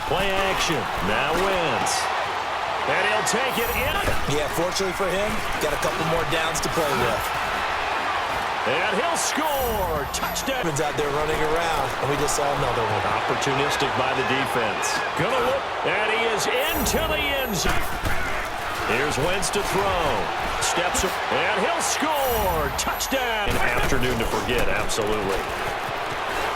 Play action. Now wins. And he'll take it in. Yeah, fortunately for him, got a couple more downs to play with. And he'll score. Touchdown. Out there running around, and we just saw another one. Opportunistic by the defense. Gonna look. And he is into the end zone. Here's Wentz to throw. Steps up. And he'll score. Touchdown. An afternoon to forget, absolutely.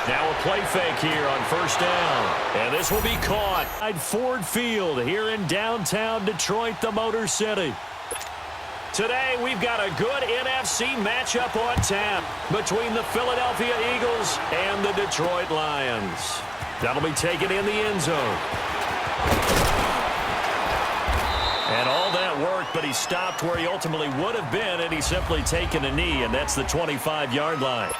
Now a play fake here on first down. And this will be caught at Ford Field here in downtown Detroit, the Motor City. Today, we've got a good NFC matchup on tap between the Philadelphia Eagles and the Detroit Lions. That'll be taken in the end zone. And all that worked, but he stopped where he ultimately would have been, and he's simply taken a knee, and that's the 25-yard line.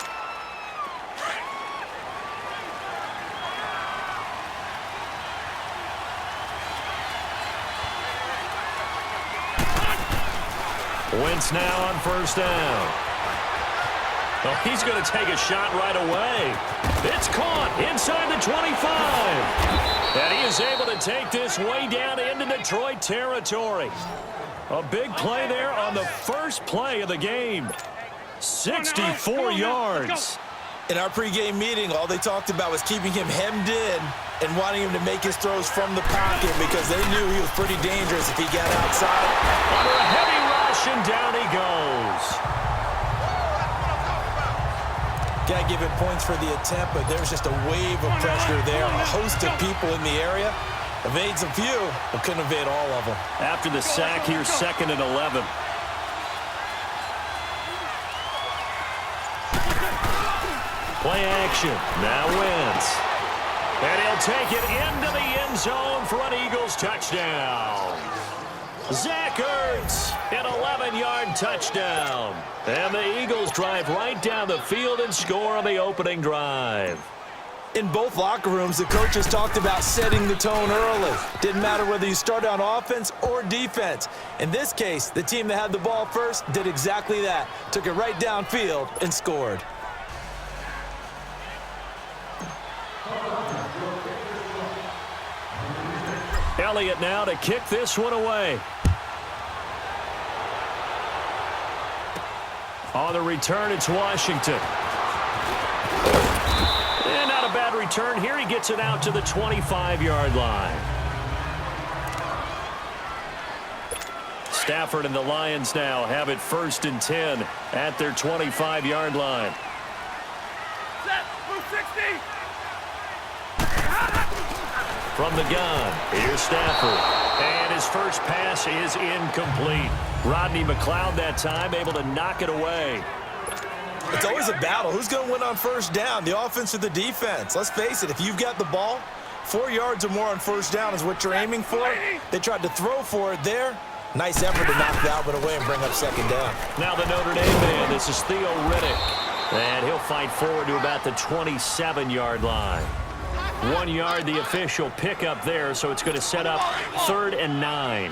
Wentz now on first down. Oh, he's going to take a shot right away. It's caught inside the 25. And he is able to take this way down into Detroit territory. A big play there on the first play of the game. 64 yards. In our pregame meeting, all they talked about was keeping him hemmed in and wanting him to make his throws from the pocket because they knew he was pretty dangerous if he got outside. Under a heavy rush, and down he goes. Got to give him points for the attempt, but there was just a wave of pressure there. A host of people in the area. Evades a few, but couldn't evade all of them. After the sack, here's 2nd and 11. Play action. Now wins. And he'll take it into the end zone for an Eagles touchdown. Zach Ertz, an 11-yard touchdown. And the Eagles drive right down the field and score on the opening drive. In both locker rooms, the coaches talked about setting the tone early. Didn't matter whether you started on offense or defense. In this case, the team that had the ball first did exactly that. Took it right downfield and scored. Elliott now to kick this one away. On the return, it's Washington. And not a bad return here. He gets it out to the 25-yard line. Stafford and the Lions now have it 1st and 10 at their 25-yard line. Set, move 60. From the gun, here's Stafford. And his first pass is incomplete. Rodney McLeod that time able to knock it away. It's always a battle. Who's going to win on first down, the offense or the defense? Let's face it, if you've got the ball, 4 yards or more on first down is what you're aiming for. They tried to throw for it there. Nice effort to knock Dalvin away and bring up 2nd down. Now the Notre Dame man, this is Theo Riddick. And he'll fight forward to about the 27-yard line. 1 yard, the official pickup there, so it's going to set up 3rd and 9.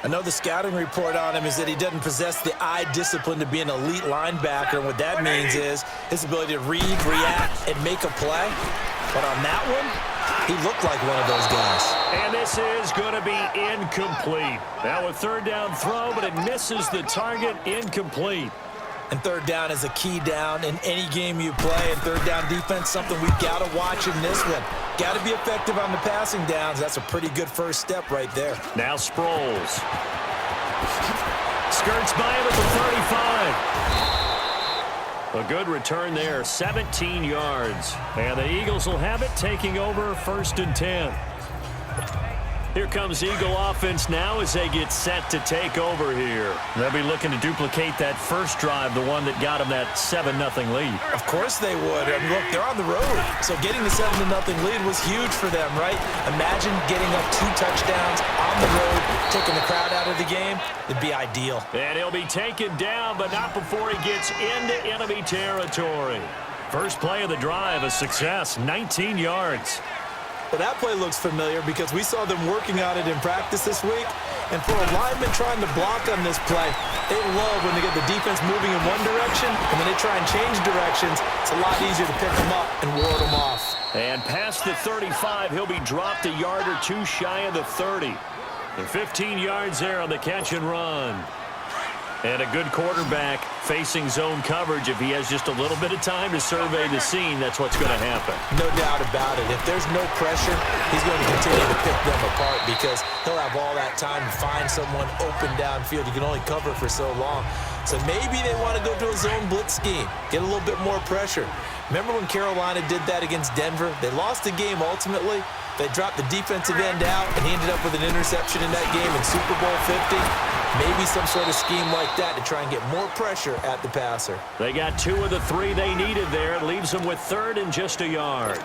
I know the scouting report on him is that he doesn't possess the eye discipline to be an elite linebacker, and what that means is his ability to read, react, and make a play. But on that one, he looked like one of those guys. And this is going to be incomplete. Now a 3rd down throw, but it misses the target. Incomplete. And 3rd down is a key down in any game you play. And 3rd down defense, something we've got to watch in this one. Got to be effective on the passing downs. That's a pretty good first step right there. Now Sproles. Skirts by him at the 35. A good return there, 17 yards. And the Eagles will have it, taking over 1st and 10. Here comes Eagle offense now as they get set to take over here. They'll be looking to duplicate that first drive, the one that got them that 7-0 lead. Of course they would. And look, they're on the road. So getting the 7-0 lead was huge for them, right? Imagine getting up 2 touchdowns on the road, taking the crowd out of the game. It'd be ideal. And he'll be taken down, but not before he gets into enemy territory. First play of the drive, a success, 19 yards. Well, that play looks familiar because we saw them working on it in practice this week. And for a lineman trying to block on this play, they love when they get the defense moving in one direction, and when they try and change directions, it's a lot easier to pick them up and ward them off. And past the 35, he'll be dropped a yard or two shy of the 30. And 15 yards there on the catch and run. And a good quarterback facing zone coverage. If he has just a little bit of time to survey the scene, that's what's going to happen. No doubt about it. If there's no pressure, he's going to continue to pick them apart because he'll have all that time to find someone open downfield. You can only cover for so long. So maybe they want to go to a zone blitz scheme, get a little bit more pressure. Remember when Carolina did that against Denver? They lost the game ultimately. They dropped the defensive end out, and he ended up with an interception in that game in Super Bowl 50. Maybe some sort of scheme like that to try and get more pressure at the passer. They got 2 of the 3 they needed there. It leaves them with 3rd and just a yard.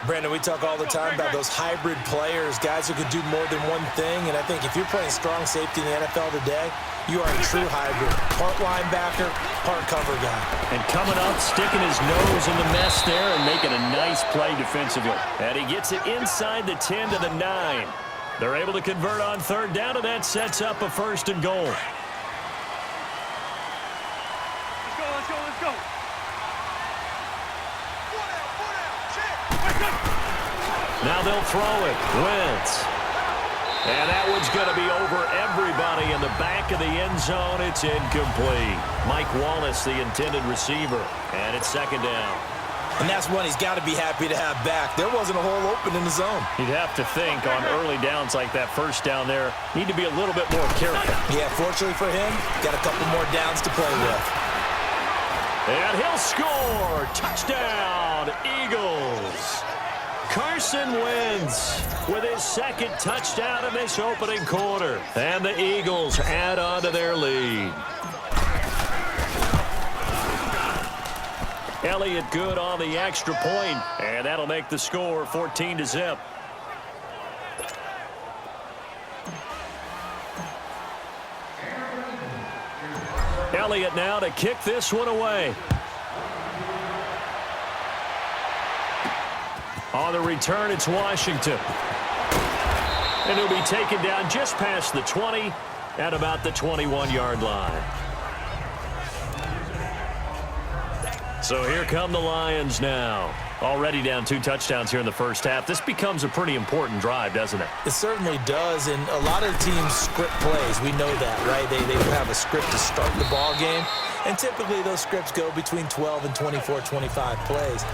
Brandon, we talk all the time about those hybrid players, guys who could do more than one thing. And I think if you're playing strong safety in the NFL today, you are a true hybrid. Part linebacker, part cover guy. And coming up, sticking his nose in the mess there and making a nice play defensively. And he gets it inside the 10 to the 9. They're able to convert on 3rd down, and that sets up a 1st and goal. Let's go, let's go, let's go. Now they'll throw it. Wentz. And that one's going to be over everybody in the back of the end zone. It's incomplete. Mike Wallace, the intended receiver. And it's 2nd down. And that's one he's got to be happy to have back. There wasn't a hole open in the zone. You'd have to think on early downs like that 1st down there, need to be a little bit more careful. Yeah, fortunately for him, got a couple more downs to play with. And he'll score. Touchdown, Eagles. Carson Wentz with his 2nd touchdown in this opening quarter. And the Eagles add on to their lead. Elliott good on the extra point, and that'll make the score 14-0. Elliott now to kick this one away. On the return, it's Washington. And he'll be taken down just past the 20 at about the 21-yard line. So here come the Lions now. Already down 2 touchdowns here in the first half. This becomes a pretty important drive, doesn't it? It certainly does, and a lot of teams script plays. We know that, right? They have a script to start the ball game, and typically those scripts go between 12 and 24, 25 plays.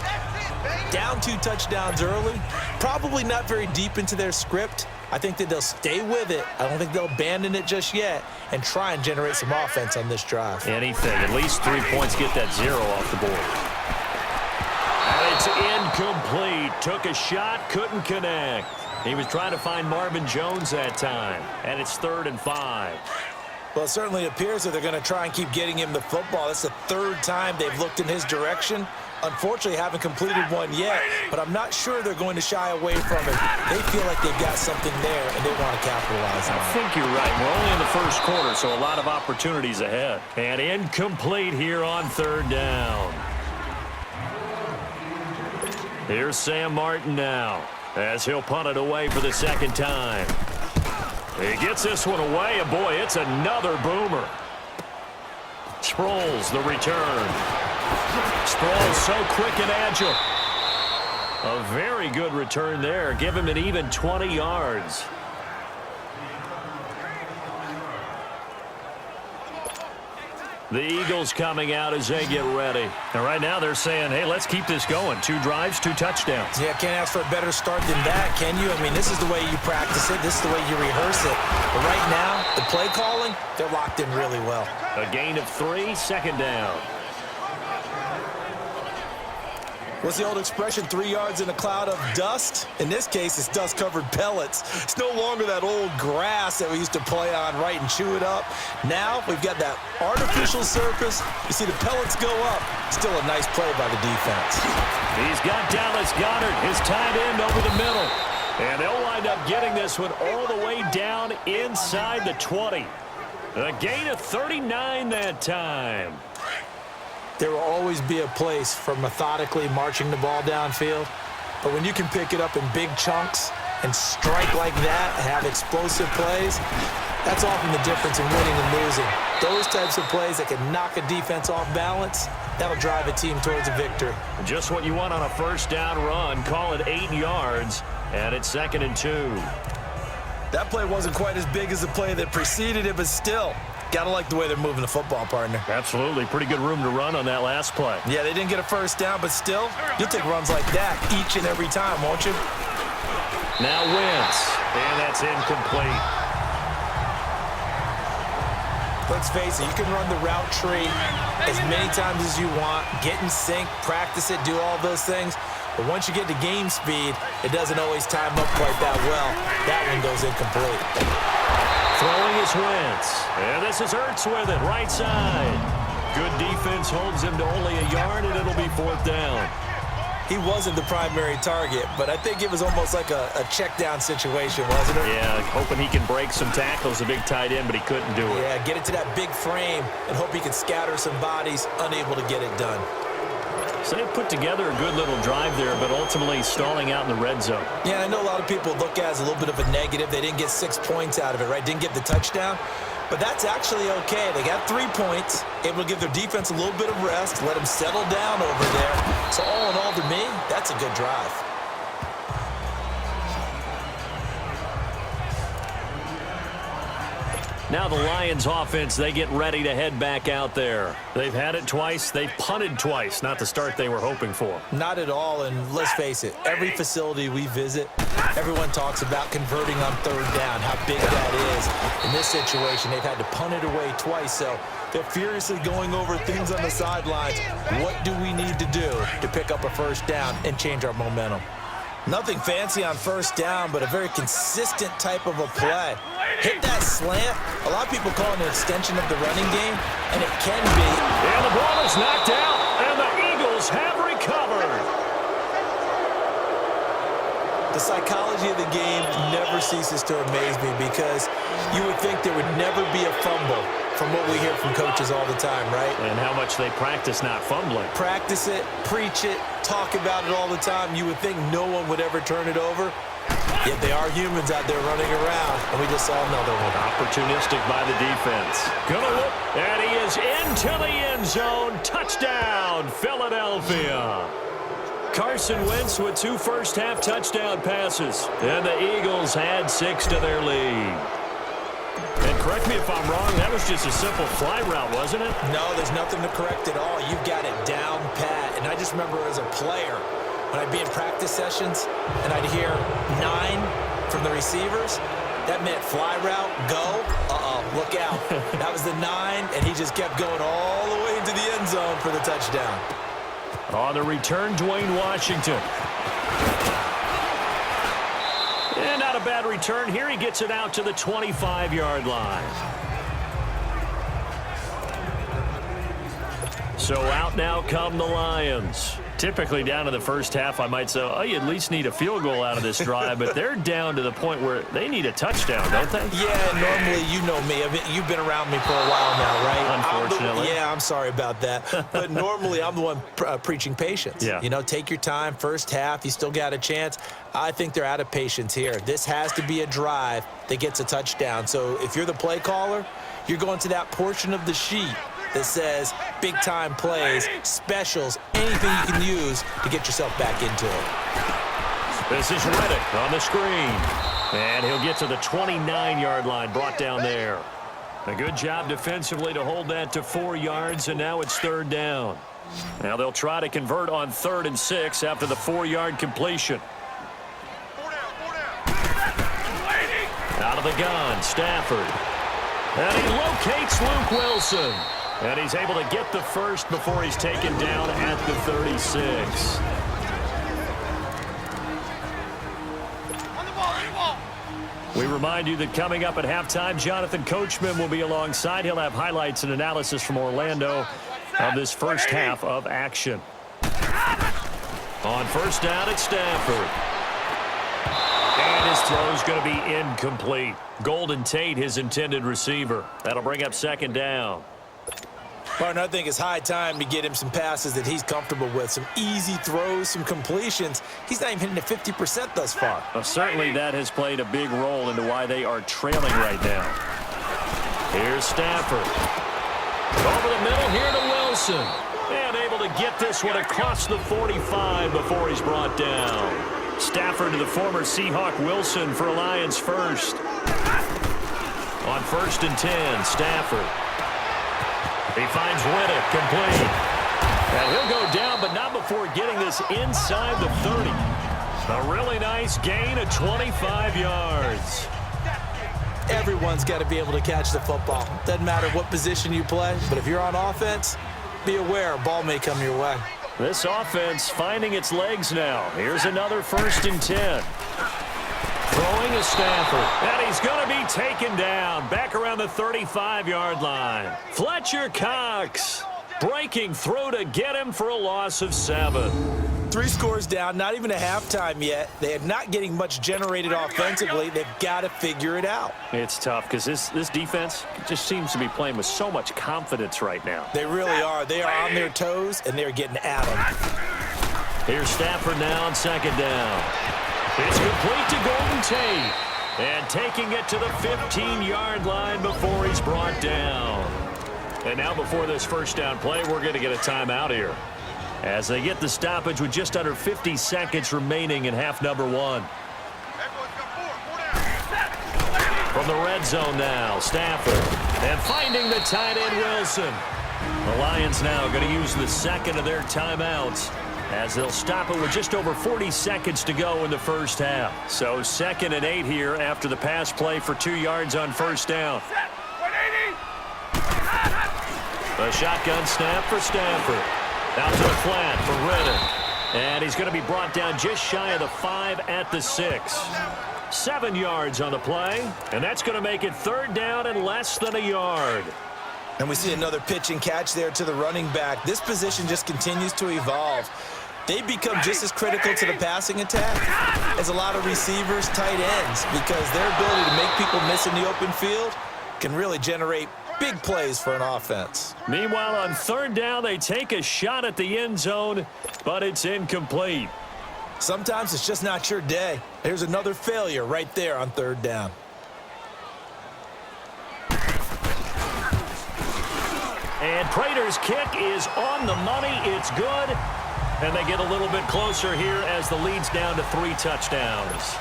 Down 2 touchdowns early, probably not very deep into their script. I think that they'll stay with it. I don't think they'll abandon it just yet and try and generate some offense on this drive. Anything. At least 3 points, get that 0 off the board. And it's incomplete. Took a shot, couldn't connect. He was trying to find Marvin Jones that time. And it's 3rd and 5. Well, it certainly appears that they're going to try and keep getting him the football. That's the 3rd time they've looked in his direction. Unfortunately, haven't completed one yet, but I'm not sure they're going to shy away from it. They feel like they've got something there, and they want to capitalize on it. I think you're right. We're only in the first quarter, so a lot of opportunities ahead. And incomplete here on 3rd down. Here's Sam Martin now, as he'll punt it away for the 2nd time. He gets this one away, and boy, it's another boomer. Sproles, the return. Sproles so quick and agile. A very good return there. Give him an even 20 yards. The Eagles coming out as they get ready. And right now they're saying, hey, let's keep this going. 2 drives, 2 touchdowns. Yeah, can't ask for a better start than that, can you? I mean, this is the way you practice it. This is the way you rehearse it. But right now, the play calling, they're locked in really well. A gain of 3, 2nd down. What's the old expression, 3 yards in a cloud of dust? In this case, it's dust-covered pellets. It's no longer that old grass that we used to play on, right, and chew it up. Now we've got that artificial surface. You see the pellets go up. Still a nice play by the defense. He's got Dallas Goedert, his tight end, over the middle. And they'll wind up getting this one all the way down inside the 20. A gain of 39 that time. There will always be a place for methodically marching the ball downfield, But when you can pick it up in big chunks and strike like that, have explosive plays, that's often the difference in winning and losing. Those types of plays that can knock a defense off balance, that'll drive a team towards a victory. Just what you want on a first down run. Call it 8 yards, and it's 2nd and 2. That play wasn't quite as big as the play that preceded it, but still, gotta like the way they're moving the football, partner. Absolutely. Pretty good room to run on that last play. Yeah, they didn't get a first down, but still, you'll take runs like that each and every time, won't you? Now Wentz, and that's incomplete. Let's face it, you can run the route tree as many times as you want, get in sync, practice it, do all those things. But once you get to game speed, it doesn't always time up quite that well. That one goes incomplete. Throwing is Wentz. And this is Ertz with it, right side. Good defense holds him to only a yard, and it'll be 4th down. He wasn't the primary target, but I think it was almost like a check down situation, wasn't it? Yeah, hoping he can break some tackles, a big tight end, but he couldn't do it. Yeah, get it to that big frame and hope he can scatter some bodies, unable to get it done. So they put together a good little drive there, but ultimately stalling out in the red zone. Yeah, I know a lot of people look at it as a little bit of a negative. They didn't get 6 points out of it, right? Didn't get the touchdown. But that's actually okay. They got 3 points, able to give their defense a little bit of rest, let them settle down over there. So all in all, to me, that's a good drive. Now the Lions offense, they get ready to head back out there. They've had it twice. They've punted twice. Not the start they were hoping for. Not at all, and let's face it, every facility we visit, everyone talks about converting on 3rd down, how big that is. In this situation, they've had to punt it away twice, so they're furiously going over things on the sidelines. What do we need to do to pick up a first down and change our momentum? Nothing fancy on first down, but a very consistent type of a play. Hit that slant. A lot of people call it an extension of the running game, and it can be. And the ball is knocked out, and the Eagles have recovered. The psychology of the game never ceases to amaze me because you would think there would never be a fumble from what we hear from coaches all the time, right? And how much they practice not fumbling. Practice it, preach it, talk about it all the time. You would think no one would ever turn it over. Yet they are humans out there running around, and we just saw another one. Opportunistic by the defense. Gonna look, and he is into the end zone. Touchdown, Philadelphia. Carson Wentz with 2 first-half touchdown passes, and the Eagles add 6 to their lead. And correct me if I'm wrong, that was just a simple fly route, wasn't it? No, there's nothing to correct at all. You've got it down pat. And I just remember as a player, when I'd be in practice sessions and I'd hear 9 from the receivers, that meant fly route, go, look out. That was the 9, and he just kept going all the way into the end zone for the touchdown. On the return, Dwayne Washington. And not a bad return here. He gets it out to the 25-yard line. So out now come the Lions. Typically down to the first half, I might say, oh, you at least need a field goal out of this drive, but they're down to the point where they need a touchdown, don't they? Yeah, normally, you know me. You've been around me for a while now, right? Unfortunately. I'm sorry about that. But normally, I'm the one preaching patience. Yeah. You know, take your time. First half, you still got a chance. I think they're out of patience here. This has to be a drive that gets a touchdown. So if you're the play caller, you're going to that portion of the sheet that says big-time plays, specials, anything you can use to get yourself back into it. This is Reddick on the screen. And he'll get to the 29-yard line, brought down there. A good job defensively to hold that to 4 yards, and now it's 3rd down. Now they'll try to convert on 3rd and 6 after the 4-yard completion. Out of the gun, Stafford. And he locates Luke Wilson. And he's able to get the first before he's taken down at the 36. We remind you that coming up at halftime, Jonathan Coachman will be alongside. He'll have highlights and analysis from Orlando of this first half of action. On first down, it's Stafford. And his throw's going to be incomplete. Golden Tate, his intended receiver. That'll bring up 2nd down. Partner, I think it's high time to get him some passes that he's comfortable with, some easy throws, some completions. He's not even hitting at 50% thus far. Well, certainly that has played a big role into why they are trailing right now. Here's Stafford. Over the middle here to Wilson. And able to get this one across the 45 before he's brought down. Stafford to the former Seahawk Wilson for Lions first. On 1st and 10, Stafford. He finds Riddick, complete. And he'll go down, but not before getting this inside the 30. A really nice gain of 25 yards. Everyone's got to be able to catch the football. Doesn't matter what position you play, but if you're on offense, be aware a ball may come your way. This offense finding its legs now. Here's another 1st and 10. Throwing is Stafford, and he's going to be taken down back around the 35-yard line. Fletcher Cox breaking through to get him for a loss of 7. 3 scores down, not even a halftime yet. They are not getting much generated offensively. They've got to figure it out. It's tough because this defense just seems to be playing with so much confidence right now. They really are. They are on their toes, and they're getting at them. Here's Stafford now on 2nd down. It's complete to Golden Tate. And taking it to the 15-yard line before he's brought down. And now before this first down play, we're going to get a timeout here, as they get the stoppage with just under 50 seconds remaining in half number 1. From the red zone now, Stafford. And finding the tight end, Wilson. The Lions now going to use the second of their timeouts, as they'll stop it with just over 40 seconds to go in the first half. So 2nd and 8 here after the pass play for 2 yards on 1st down. A shotgun snap for Stafford. Out to the flat for Riddick. And he's going to be brought down just shy of the 5 at the 6. 7 yards on the play. And that's going to make it 3rd down and less than a yard. And we see another pitch and catch there to the running back. This position just continues to evolve. They become just as critical to the passing attack as a lot of receivers, tight ends, because their ability to make people miss in the open field can really generate big plays for an offense. Meanwhile, on 3rd down, they take a shot at the end zone, but it's incomplete. Sometimes it's just not your day. There's another failure right there on 3rd down. And Prater's kick is on the money. It's good. And they get a little bit closer here as the lead's down to 3 touchdowns.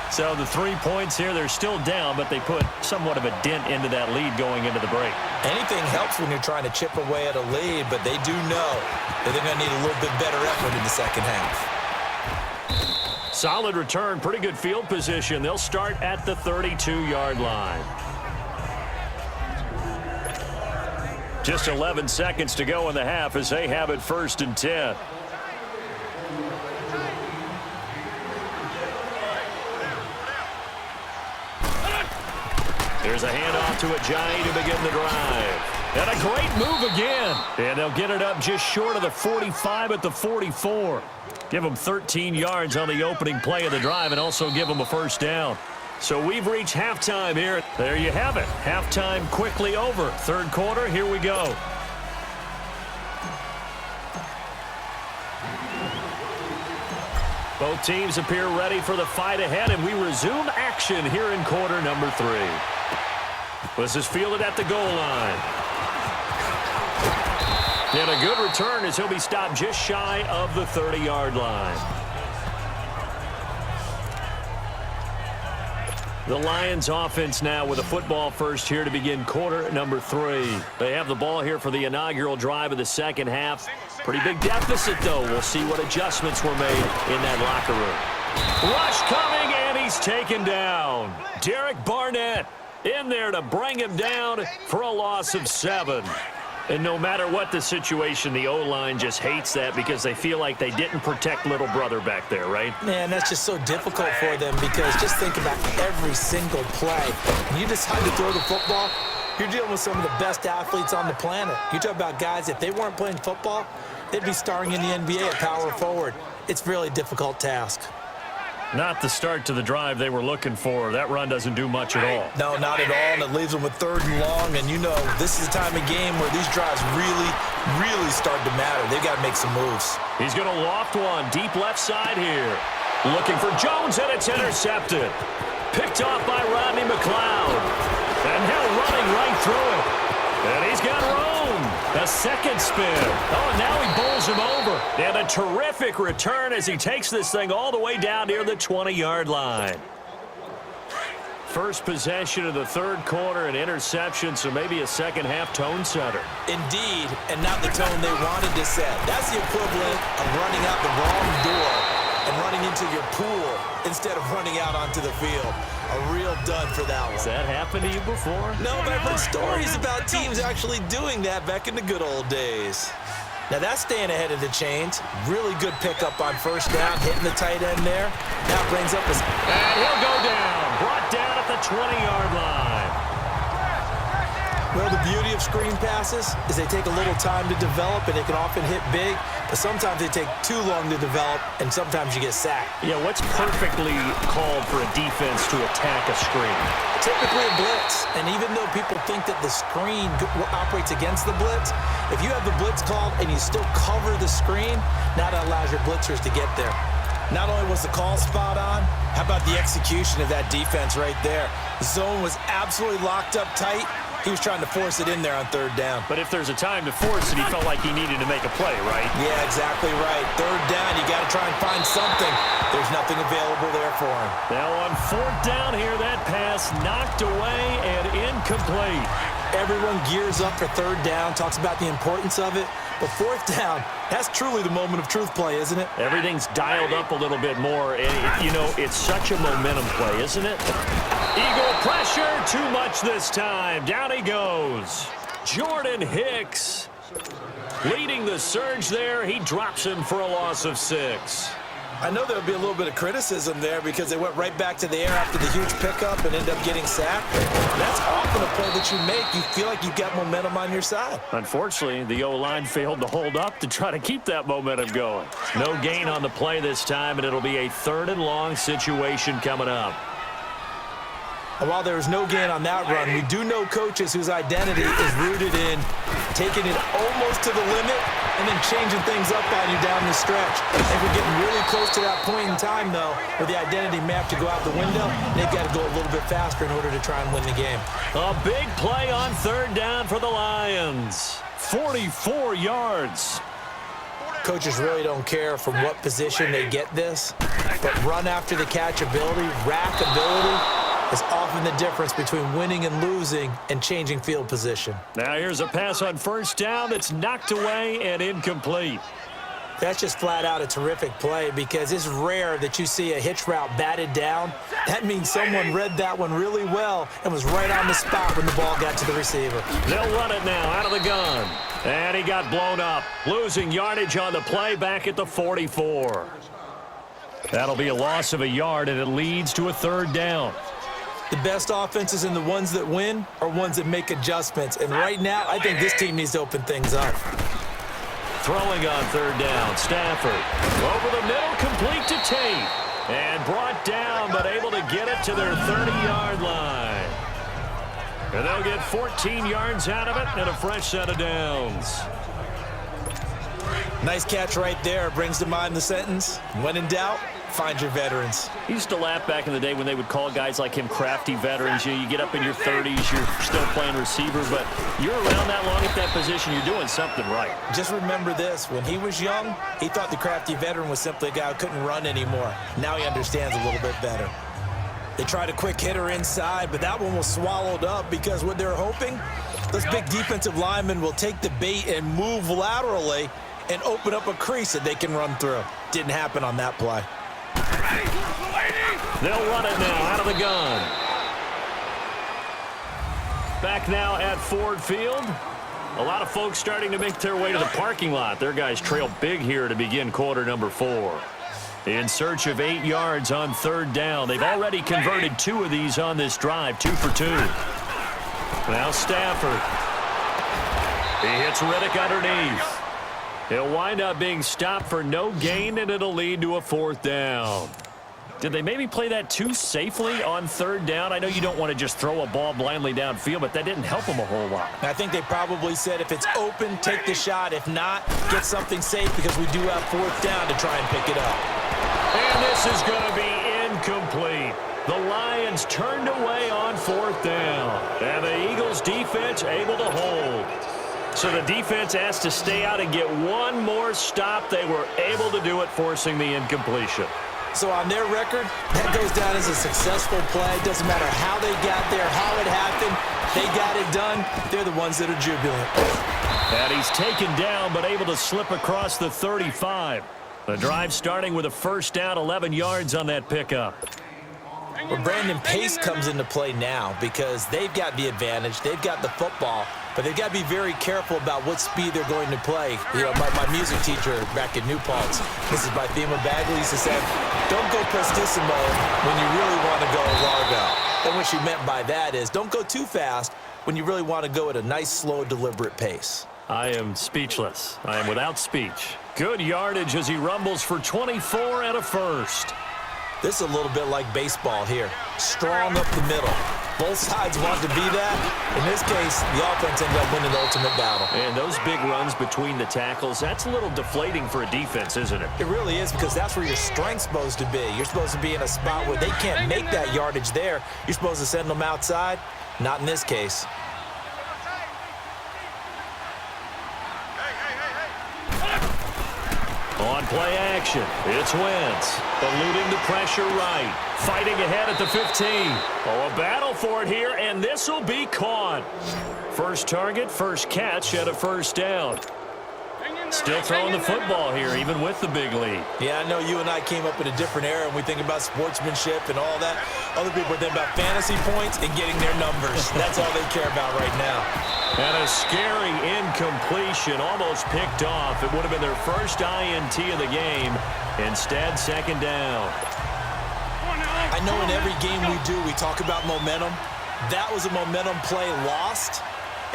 So the 3 points here, they're still down, but they put somewhat of a dent into that lead going into the break. Anything helps when you're trying to chip away at a lead, but they do know that they're going to need a little bit better effort in the second half. Solid return, pretty good field position. They'll start at the 32-yard line. Just 11 seconds to go in the half as they have it 1st and 10. There's a handoff to Ajayi to begin the drive. And a great move again. And they'll get it up just short of the 45 at the 44. Give them 13 yards on the opening play of the drive and also give them a 1st down. So we've reached halftime here. There you have it. Halftime quickly over. 3rd quarter, here we go. Both teams appear ready for the fight ahead, and we resume action here in quarter number 3. This is fielded at the goal line. And a good return as he'll be stopped just shy of the 30-yard line. The Lions offense now with a football first here to begin quarter number 3. They have the ball here for the inaugural drive of the second half. Pretty big deficit, though. We'll see what adjustments were made in that locker room. Rush coming, and he's taken down. Derek Barnett in there to bring him down for a loss of 7. And no matter what the situation, the O-line just hates that because they feel like they didn't protect little brother back there, right? Man, that's just so difficult for them because just think about every single play. When you decide to throw the football, you're dealing with some of the best athletes on the planet. You talk about guys, if they weren't playing football, they'd be starring in the NBA at power forward. It's a really difficult task. Not the start to the drive they were looking for. That run doesn't do much at all. No, not at all, and it leaves them with 3rd and long. And you know, this is the time of game where these drives really, really start to matter. They've got to make some moves. He's going to loft one deep left side here. Looking for Jones, and it's intercepted. Picked off by Rodney McLeod. And Hill running right through it. And he's got room. A second spin. Oh, and now he bowls him over. And a terrific return as he takes this thing all the way down near the 20-yard line. First possession of the 3rd quarter, an interception, so maybe a second-half tone setter. Indeed, and not the tone they wanted to set. That's the equivalent of running out the wrong door and running into your pool instead of running out onto the field. A real dud for that one. Has that happened to you before? No, but I've heard stories about teams actually doing that back in the good old days. Now that's staying ahead of the chains. Really good pickup on 1st down, hitting the tight end there. Now brings up his... And he'll go down. Brought down at the 20-yard line. Well, the beauty of screen passes is they take a little time to develop, and they can often hit big, but sometimes they take too long to develop, and sometimes you get sacked. Yeah, what's perfectly called for a defense to attack a screen? Typically a blitz, and even though people think that the screen operates against the blitz, if you have the blitz called and you still cover the screen, now that allows your blitzers to get there. Not only was the call spot on, how about the execution of that defense right there? The zone was absolutely locked up tight. He was trying to force it in there on 3rd down. But if there's a time to force it, he felt like he needed to make a play, right? Yeah, exactly right. 3rd down, you got to try and find something. There's nothing available there for him. Now on 4th down here, that pass knocked away and incomplete. Everyone gears up for 3rd down, talks about the importance of it. But 4th down, that's truly the moment of truth play, isn't it? Everything's dialed up a little bit more. And, you know, it's such a momentum play, isn't it? Eagle pressure, too much this time. Down he goes. Jordan Hicks leading the surge there. He drops him for a loss of 6. I know there'll be a little bit of criticism there because they went right back to the air after the huge pickup and ended up getting sacked. That's often a play that you make. You feel like you've got momentum on your side. Unfortunately, the O-line failed to hold up to try to keep that momentum going. No gain on the play this time, and it'll be a 3rd and long situation coming up. And while there was no gain on that run, we do know coaches whose identity is rooted in taking it almost to the limit and then changing things up on you down the stretch. If we're getting really close to that point in time, though, where the identity map to go out the window, they've got to go a little bit faster in order to try and win the game. A big play on 3rd down for the Lions. 44 yards. Coaches really don't care from what position they get this, but run after the catch ability, rack ability, is often the difference between winning and losing and changing field position. Now here's a pass on 1st down that's knocked away and incomplete. That's just flat out a terrific play because it's rare that you see a hitch route batted down. That means someone read that one really well and was right on the spot when the ball got to the receiver. They'll run it now out of the gun. And he got blown up, losing yardage on the play back at the 44. That'll be a loss of a yard, and it leads to a 3rd down. The best offenses and the ones that win are ones that make adjustments. And right now, I think this team needs to open things up. Throwing on 3rd down, Stafford. Over the middle, complete to Tate. And brought down, but able to get it to their 30-yard line. And they'll get 14 yards out of it and a fresh set of downs. Nice catch right there. Brings to mind the sentence, when in doubt, find your veterans. He used to laugh back in the day when they would call guys like him crafty veterans. You get up in your 30s, you're still playing receiver, but you're around that long at that position, you're doing something right. Just remember this. When he was young, he thought the crafty veteran was simply a guy who couldn't run anymore. Now he understands a little bit better. They tried a quick hitter inside, but that one was swallowed up because what they're hoping, those big defensive linemen will take the bait and move laterally and open up a crease that they can run through. Didn't happen on that play. They'll run it now out of the gun. Back now at Ford Field. A lot of folks starting to make their way to the parking lot. Their guys trail big here to begin quarter number 4. In search of 8 yards on 3rd down. They've already converted 2 of these on this drive, 2 for 2. Now Stafford. He hits Riddick underneath. He'll wind up being stopped for no gain, and it'll lead to a 4th down. Did they maybe play that too safely on third down? I know you don't want to just throw a ball blindly downfield, but that didn't help them a whole lot. I think they probably said if it's open, take the shot. If not, get something safe because we do have fourth down to try and pick it up. And this is going to be incomplete. The Lions turned away on fourth down. And the Eagles defense able to hold. So the defense asked to stay out and get one more stop. They were able to do it, forcing the incompletion. So on their record, that goes down as a successful play. Doesn't matter how they got there, how it happened. They got it done. They're the ones that are jubilant. And he's taken down but able to slip across the 35. The drive starting with a first down, 11 yards on that pickup. Well, Brandon, pace comes into play now because they've got the advantage. They've got the football, but they've got to be very careful about what speed they're going to play. You know, my music teacher back in New Paltz, Mrs. Bythema Bagley, used to say, don't go prestissimo when you really want to go largo. And what she meant by that is don't go too fast when you really want to go at a nice, slow, deliberate pace. I am speechless. I am without speech. Good yardage as he rumbles for 24 and a first. This is a little bit like baseball here. Strong up the middle. Both sides want to be that. In this case, the offense ended up winning the ultimate battle. And those big runs between the tackles, that's a little deflating for a defense, isn't it? It really is because that's where your strength's supposed to be. You're supposed to be in a spot where they can't make that yardage there. You're supposed to send them outside. Not in this case. On play action, it's Wentz, eluding the pressure right, fighting ahead at the 15. Oh, a battle for it here, and this will be caught. First target, first catch at a first down. Still throwing the football here, even with the big lead. Yeah, I know you and I came up in a different era, and we think about sportsmanship and all that. Other people are thinking about fantasy points and getting their numbers. That's all they care about right now. And a scary incompletion, almost picked off. It would have been their first INT of the game. Instead, second down. I know in every game we do, we talk about momentum. That was a momentum play lost.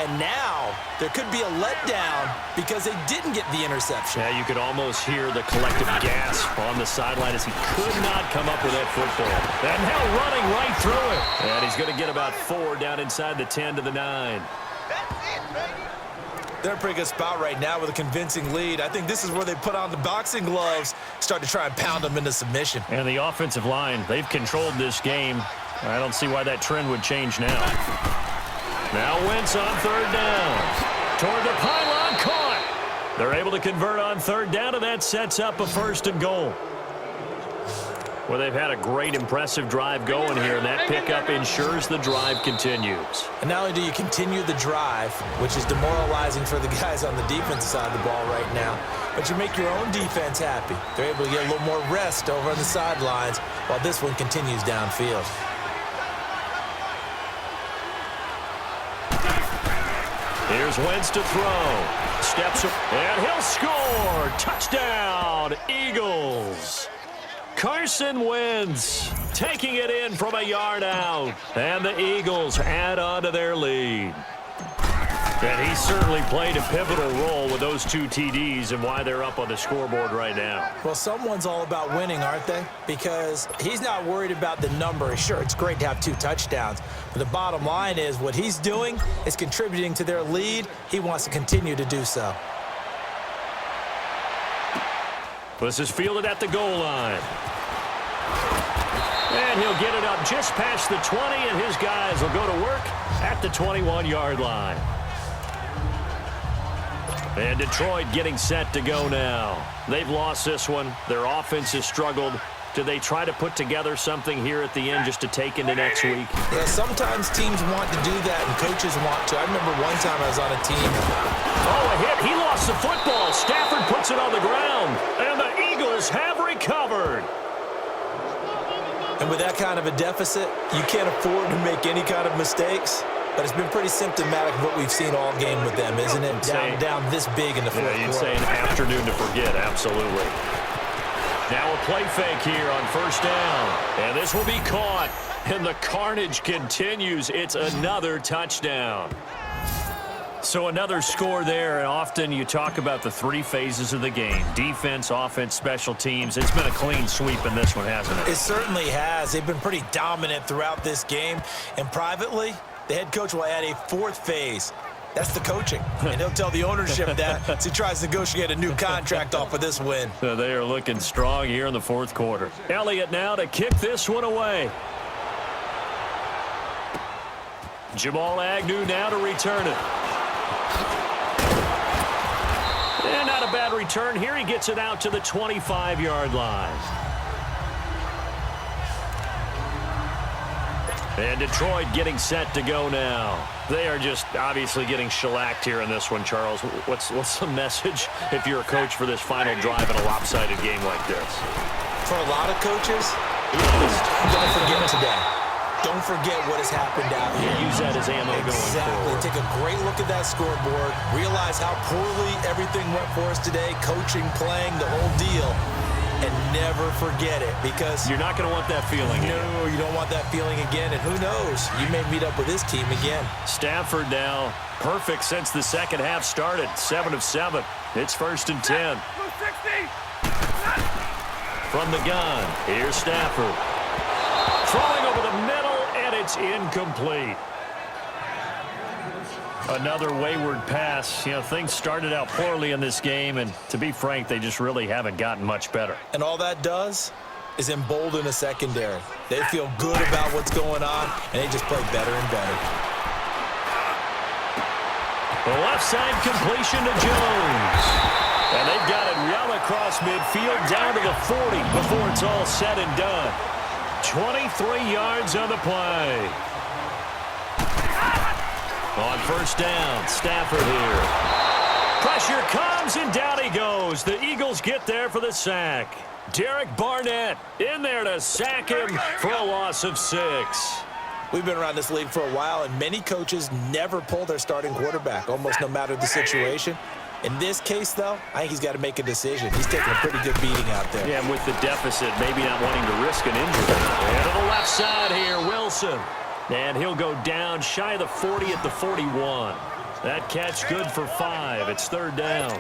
And now there could be a letdown because they didn't get the interception. Yeah, you could almost hear the collective gasp on the sideline as he could not come up with that football. And now running right through it. And he's going to get about 4 down inside the 10 to the 9. They're in a pretty good spot right now with a convincing lead. I think this is where they put on the boxing gloves, start to try and pound them into submission. And the offensive line, they've controlled this game. I don't see why that trend would change now. Now Wentz on third down. Toward the pylon, caught. They're able to convert on third down, and that sets up a first and goal. Well, they've had a great, impressive drive going here, and that pickup ensures the drive continues. And not only do you continue the drive, which is demoralizing for the guys on the defensive side of the ball right now, but you make your own defense happy. They're able to get a little more rest over on the sidelines while this one continues downfield. Here's Wentz to throw. Steps up, and he'll score. Touchdown, Eagles. Carson Wentz taking it in from a yard out. And the Eagles add on to their lead. And he certainly played a pivotal role with those 2 TDs and why they're up on the scoreboard right now. Well, someone's all about winning, aren't they? Because he's not worried about the number. Sure, it's great to have 2 touchdowns. But the bottom line is what he's doing is contributing to their lead. He wants to continue to do so. This is fielded at the goal line. And he'll get it up just past the 20, and his guys will go to work at the 21-yard line. And Detroit getting set to go now. They've lost this one. Their offense has struggled. Do they try to put together something here at the end just to take into next week? Yeah, sometimes teams want to do that and coaches want to. I remember one time I was on a team. Oh, a hit. He lost the football. Stafford puts it on the ground. And the Eagles have recovered. And with that kind of a deficit, you can't afford to make any kind of mistakes. But it's been pretty symptomatic of what we've seen all game with them, isn't it? Down this big in the fourth quarter. Yeah, you'd say an afternoon to forget, absolutely. Now a play fake here on first down. And this will be caught. And the carnage continues. It's another touchdown. So another score there, and often you talk about the three phases of the game. Defense, offense, special teams. It's been a clean sweep in this one, hasn't it? It certainly has. They've been pretty dominant throughout this game. And privately, the head coach will add a fourth phase. That's the coaching. And he'll tell the ownership that as he tries to negotiate a new contract off of this win. So they are looking strong here in the fourth quarter. Elliott now to kick this one away. Jamal Agnew now to return it. And not a bad return here. He gets it out to the 25-yard line. And Detroit getting set to go now. They are just obviously getting shellacked here in this one, Charles. What's the message if you're a coach for this final drive in a lopsided game like this? For a lot of coaches, don't forget today. Don't forget what has happened out here. Use that as ammo going forward. Take a great look at that scoreboard. Realize how poorly everything went for us today. Coaching, playing, the whole deal. And never forget it, because you're not going to want that feeling again. No, you don't want that feeling again. And who knows? You may meet up with this team again. Stafford now perfect since the second half started. 7 of 7. It's 1st and 10. From the gun, here's Stafford. Throwing over the middle, and it's incomplete. Another wayward pass. You know, things started out poorly in this game, and to be frank, they just really haven't gotten much better. And all that does is embolden a secondary. They feel good about what's going on, and they just play better and better. The left side completion to Jones. And they've got it well across midfield down to the 40 before it's all said and done. 23 yards on the play. On 1st down, Stafford here. Pressure comes, and down he goes. The Eagles get there for the sack. Derek Barnett in there to sack him for a loss of 6. We've been around this league for a while, and many coaches never pull their starting quarterback, almost no matter the situation. In this case, though, I think he's got to make a decision. He's taking a pretty good beating out there. Yeah, and with the deficit, maybe not wanting to risk an injury. And to the left side here, Wilson. And he'll go down shy of the 40 at the 41. That catch good for 5. It's 3rd down.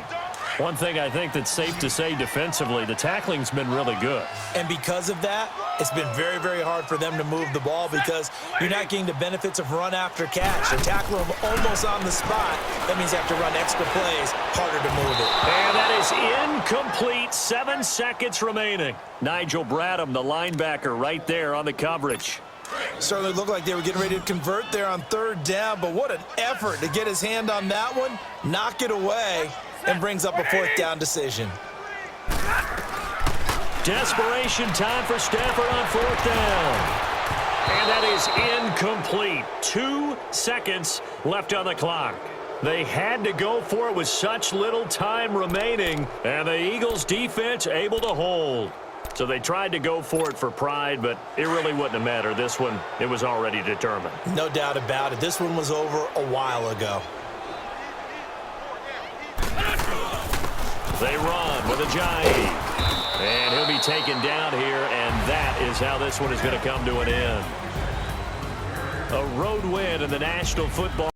One thing I think that's safe to say defensively, the tackling's been really good. And because of that, it's been very, very hard for them to move the ball, because you're not getting the benefits of run after catch. They're tackling them almost on the spot. That means they have to run extra plays, harder to move it. And that is incomplete. 7 seconds remaining. Nigel Bradham, the linebacker, right there on the coverage. Certainly looked like they were getting ready to convert there on 3rd down, but what an effort to get his hand on that one, knock it away, and brings up a 4th down decision. Desperation time for Stafford on 4th down. And that is incomplete. 2 seconds left on the clock. They had to go for it with such little time remaining, and the Eagles defense able to hold. So they tried to go for it for pride, but it really wouldn't have mattered. This one, it was already determined. No doubt about it. This one was over a while ago. They run with Ajayi. And he'll be taken down here, and that is how this one is going to come to an end. A road win in the National Football